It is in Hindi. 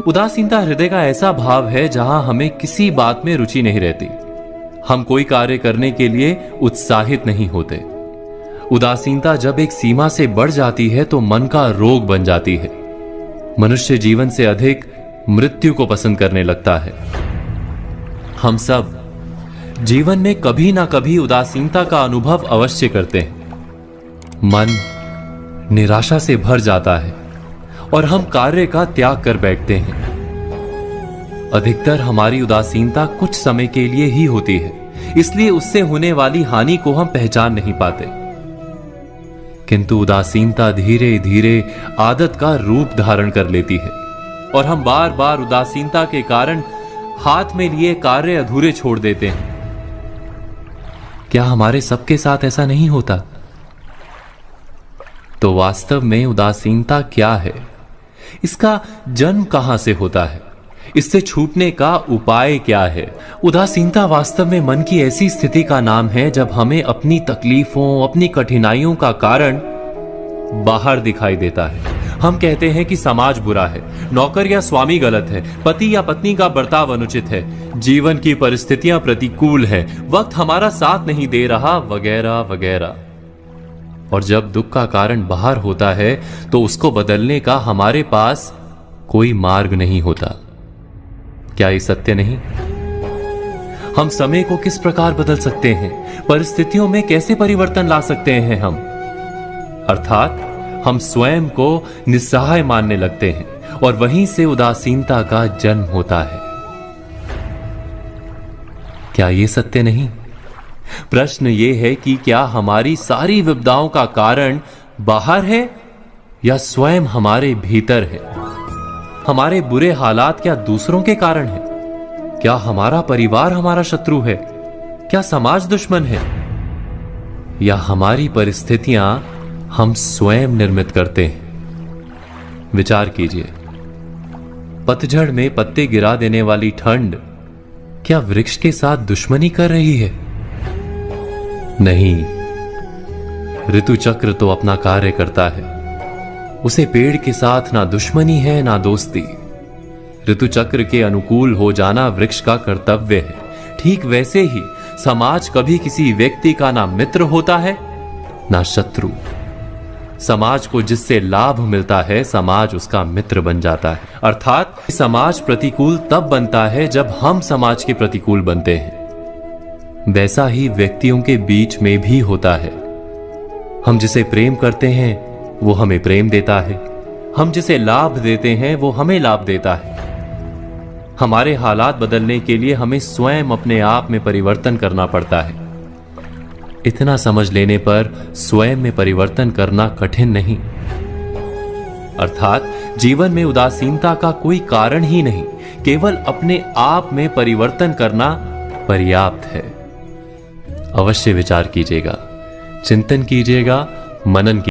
उदासीनता हृदय का ऐसा भाव है जहां हमें किसी बात में रुचि नहीं रहती। हम कोई कार्य करने के लिए उत्साहित नहीं होते। उदासीनता जब एक सीमा से बढ़ जाती है तो मन का रोग बन जाती है। मनुष्य जीवन से अधिक मृत्यु को पसंद करने लगता है। हम सब जीवन में कभी ना कभी उदासीनता का अनुभव अवश्य करते हैं। मन निराशा से भर जाता है और हम कार्य का त्याग कर बैठते हैं। अधिकतर हमारी उदासीनता कुछ समय के लिए ही होती है, इसलिए उससे होने वाली हानि को हम पहचान नहीं पाते। किंतु उदासीनता धीरे धीरे आदत का रूप धारण कर लेती है और हम बार बार उदासीनता के कारण हाथ में लिए कार्य अधूरे छोड़ देते हैं। क्या हमारे सबके साथ ऐसा नहीं होता? तो वास्तव में उदासीनता क्या है? इसका जन्म कहां से होता है? इससे छूटने का उपाय क्या है? उदासीनता वास्तव में मन की ऐसी स्थिति का नाम है जब हमें अपनी तकलीफों, अपनी कठिनाइयों का कारण बाहर दिखाई देता है। हम कहते हैं कि समाज बुरा है, नौकर या स्वामी गलत है, पति या पत्नी का बर्ताव अनुचित है, जीवन की परिस्थितियां प्रतिकूल है, वक्त हमारा साथ नहीं दे रहा, वगैरह वगैरह। और जब दुख का कारण बाहर होता है तो उसको बदलने का हमारे पास कोई मार्ग नहीं होता। क्या ये सत्य नहीं? हम समय को किस प्रकार बदल सकते हैं? परिस्थितियों में कैसे परिवर्तन ला सकते हैं हम? अर्थात हम स्वयं को निस्सहाय मानने लगते हैं और वहीं से उदासीनता का जन्म होता है। क्या ये सत्य नहीं? प्रश्न ये है कि क्या हमारी सारी विपदाओं का कारण बाहर है या स्वयं हमारे भीतर है? हमारे बुरे हालात क्या दूसरों के कारण है? क्या हमारा परिवार हमारा शत्रु है? क्या समाज दुश्मन है? या हमारी परिस्थितियां हम स्वयं निर्मित करते हैं? विचार कीजिए। पतझड़ में पत्ते गिरा देने वाली ठंड क्या वृक्ष के साथ दुश्मनी कर रही है? नहीं, ऋतु चक्र तो अपना कार्य करता है। उसे पेड़ के साथ ना दुश्मनी है ना दोस्ती। ऋतु चक्र के अनुकूल हो जाना वृक्ष का कर्तव्य है। ठीक वैसे ही समाज कभी किसी व्यक्ति का ना मित्र होता है ना शत्रु। समाज को जिससे लाभ मिलता है समाज उसका मित्र बन जाता है। अर्थात समाज प्रतिकूल तब बनता है जब हम समाज के प्रतिकूल बनते हैं। वैसा ही व्यक्तियों के बीच में भी होता है। हम जिसे प्रेम करते हैं वो हमें प्रेम देता है, हम जिसे लाभ देते हैं वो हमें लाभ देता है। हमारे हालात बदलने के लिए हमें स्वयं अपने आप में परिवर्तन करना पड़ता है। इतना समझ लेने पर स्वयं में परिवर्तन करना कठिन नहीं। अर्थात जीवन में उदासीनता का कोई कारण ही नहीं, केवल अपने आप में परिवर्तन करना पर्याप्त है। अवश्य विचार कीजिएगा, चिंतन कीजिएगा, मनन कीजिएगा।